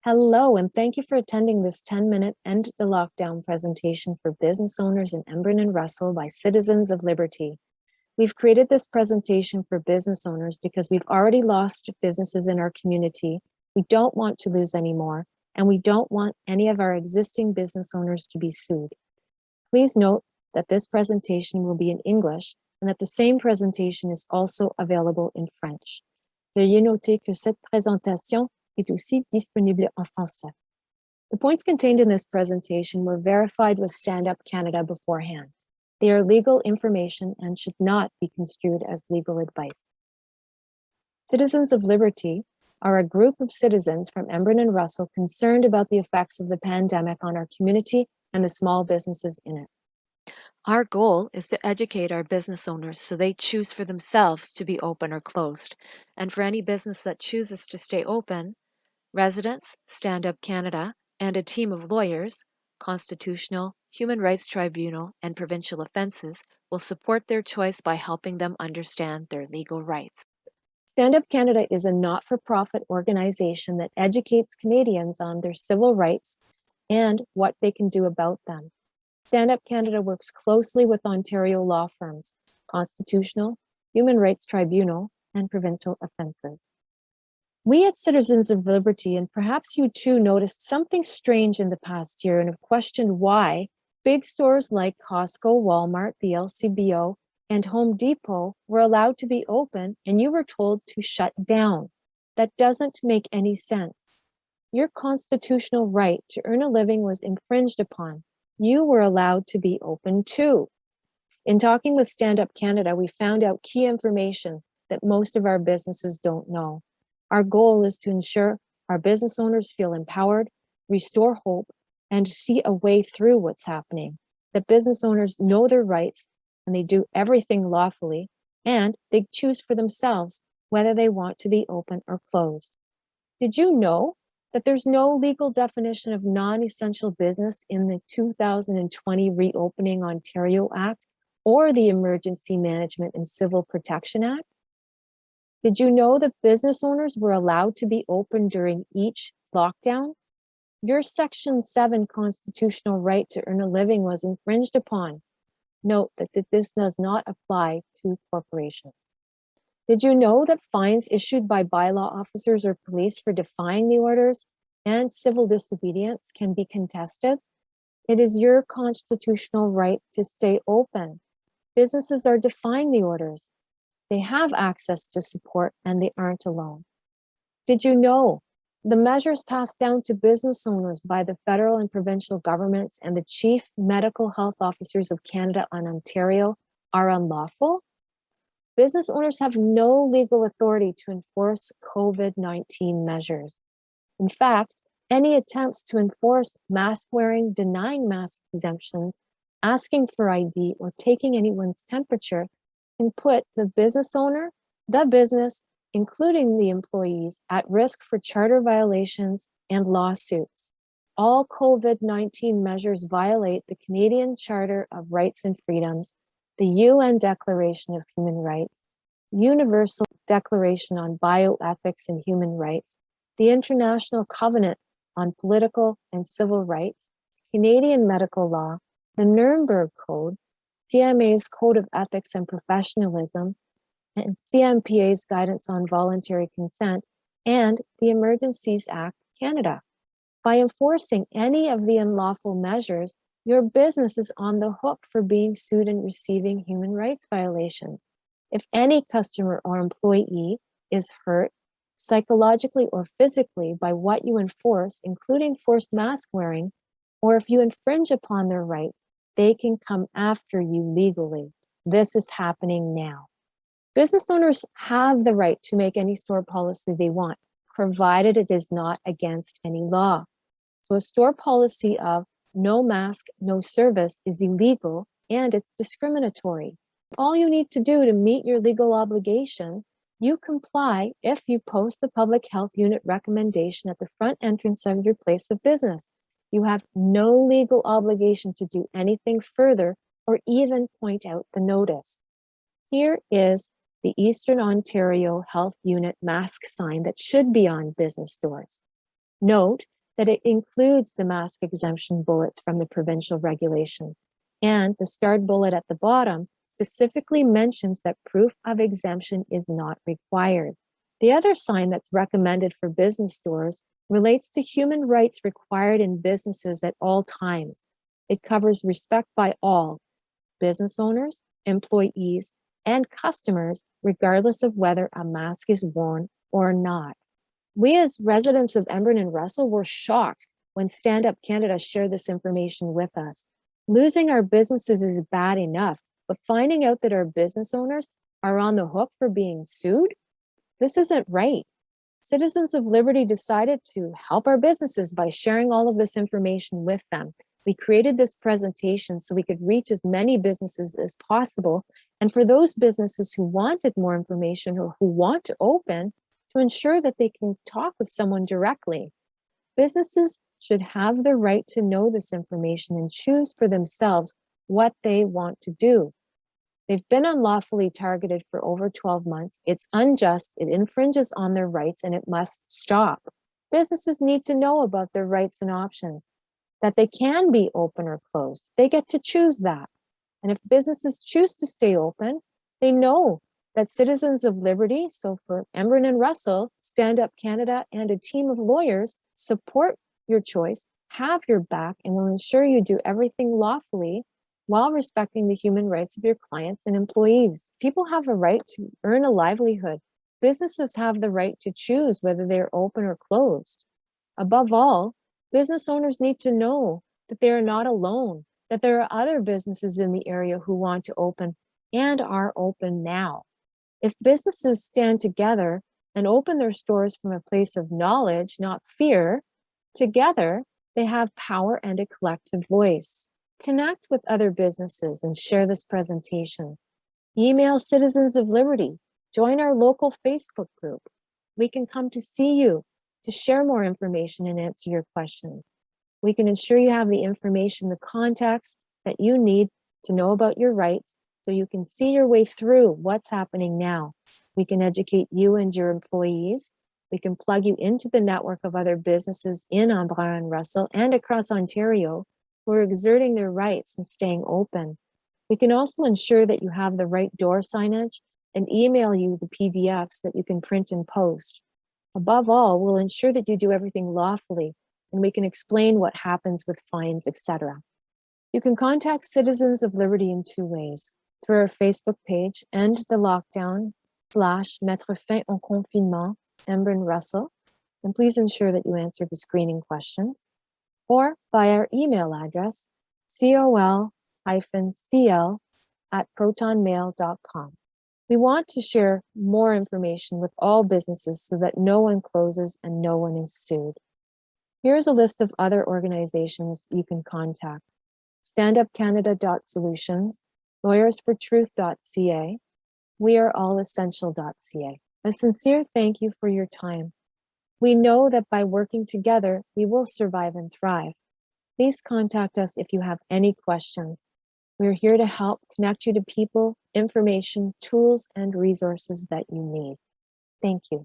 Hello, and thank you for attending this 10-minute End the Lockdown presentation for business owners in Embrun-Russell by Citizens of Liberty. We've created this presentation for business owners because we've already lost businesses in our community. We don't want to lose any more, and we don't want any of our existing business owners to be sued. Please note that this presentation will be in English and that the same presentation is also available in French. Veuillez noter que cette présentation est aussi disponible en français. The points contained in this presentation were verified with Stand Up Canada beforehand. They are legal information and should not be construed as legal advice. Citizens of Liberty are a group of citizens from Embrun-Russell concerned about the effects of the pandemic on our community and the small businesses in it. Our goal is to educate our business owners so they choose for themselves to be open or closed. And for any business that chooses to stay open, residents, Stand Up Canada, and a team of lawyers, Constitutional, Human Rights Tribunal, and Provincial Offences will support their choice by helping them understand their legal rights. Stand Up Canada is a not-for-profit organization that educates Canadians on their civil rights and what they can do about them. Stand Up Canada works closely with Ontario law firms, Constitutional, Human Rights Tribunal, and Provincial Offences. We at Citizens of Liberty, and perhaps you too, noticed something strange in the past year and have questioned why big stores like Costco, Walmart, the LCBO, and Home Depot were allowed to be open and you were told to shut down. That doesn't make any sense. Your constitutional right to earn a living was infringed upon. You were allowed to be open too. In talking with Stand Up Canada, we found out key information that most of our businesses don't know. Our goal is to ensure our business owners feel empowered, restore hope, and see a way through what's happening. That business owners know their rights and they do everything lawfully, and they choose for themselves whether they want to be open or closed. Did you know that there's no legal definition of non-essential business in the 2020 Reopening Ontario Act or the Emergency Management and Civil Protection Act? Did you know that business owners were allowed to be open during each lockdown? Your Section 7 constitutional right to earn a living was infringed upon. Note that this does not apply to corporations. Did you know that fines issued by bylaw officers or police for defying the orders and civil disobedience can be contested? It is your constitutional right to stay open. Businesses are defying the orders. They have access to support and they aren't alone. Did you know the measures passed down to business owners by the federal and provincial governments and the chief medical health officers of Canada and Ontario are unlawful? Business owners have no legal authority to enforce COVID-19 measures. In fact, any attempts to enforce mask wearing, denying mask exemptions, asking for ID, or taking anyone's temperature can put the business owner, the business, including the employees, at risk for charter violations and lawsuits. All COVID-19 measures violate the Canadian Charter of Rights and Freedoms, the UN Declaration of Human Rights, Universal Declaration on Bioethics and Human Rights, the International Covenant on Political and Civil Rights, Canadian medical law, the Nuremberg Code, CMA's Code of Ethics and Professionalism, and CMPA's Guidance on Voluntary Consent, and the Emergencies Act Canada. By enforcing any of the unlawful measures, your business is on the hook for being sued and receiving human rights violations. If any customer or employee is hurt psychologically or physically by what you enforce, including forced mask wearing, or if you infringe upon their rights, they can come after you legally. This is happening now. Business owners have the right to make any store policy they want, provided it is not against any law. So a store policy of no mask, no service is illegal and it's discriminatory. All you need to do to meet your legal obligation, you comply if you post the public health unit recommendation at the front entrance of your place of business. You have no legal obligation to do anything further or even point out the notice. Here is the Eastern Ontario Health Unit mask sign that should be on business doors. Note that it includes the mask exemption bullets from the provincial regulation, and the starred bullet at the bottom specifically mentions that proof of exemption is not required. The other sign that's recommended for business stores relates to human rights required in businesses at all times. It covers respect by all, business owners, employees, and customers, regardless of whether a mask is worn or not. We as residents of Embrun-Russell were shocked when Stand Up Canada shared this information with us. Losing our businesses is bad enough, but finding out that our business owners are on the hook for being sued? This isn't right. Citizens of Liberty decided to help our businesses by sharing all of this information with them. We created this presentation so we could reach as many businesses as possible. And for those businesses who wanted more information or who want to open, to ensure that they can talk with someone directly. Businesses should have the right to know this information and choose for themselves what they want to do. They've been unlawfully targeted for over 12 months. It's unjust, it infringes on their rights, and it must stop. Businesses need to know about their rights and options, that they can be open or closed. They get to choose that. And if businesses choose to stay open, they know that Citizens of Liberty, so for Embrun-Russell, Stand Up Canada, and a team of lawyers support your choice, have your back, and will ensure you do everything lawfully while respecting the human rights of your clients and employees. People have a right to earn a livelihood. Businesses have the right to choose whether they're open or closed. Above all, business owners need to know that they are not alone, that there are other businesses in the area who want to open and are open now. If businesses stand together and open their stores from a place of knowledge, not fear, together they have power and a collective voice. Connect with other businesses and share this presentation. Email Citizens of Liberty. Join our local Facebook group. We can come to see you to share more information and answer your questions. We can ensure you have the information, the context that you need to know about your rights so you can see your way through what's happening now. We can educate you and your employees. We can plug you into the network of other businesses in Embrun-Russell and across Ontario who are exerting their rights and staying open. We can also ensure that you have the right door signage and email you the PDFs that you can print and post. Above all, we'll ensure that you do everything lawfully, and we can explain what happens with fines, etc. You can contact Citizens of Liberty in two ways: through our Facebook page, End the Lockdown /Mettre fin au confinement Embrun-Russell, and please ensure that you answer the screening questions, or by our email address, col-cl@protonmail.com. We want to share more information with all businesses so that no one closes and no one is sued. Here's a list of other organizations you can contact: standupcanada.solutions, lawyersfortruth.ca, weareallessential.ca. A sincere thank you for your time. We know that by working together, we will survive and thrive. Please contact us if you have any questions. We're here to help connect you to people, information, tools, and resources that you need. Thank you.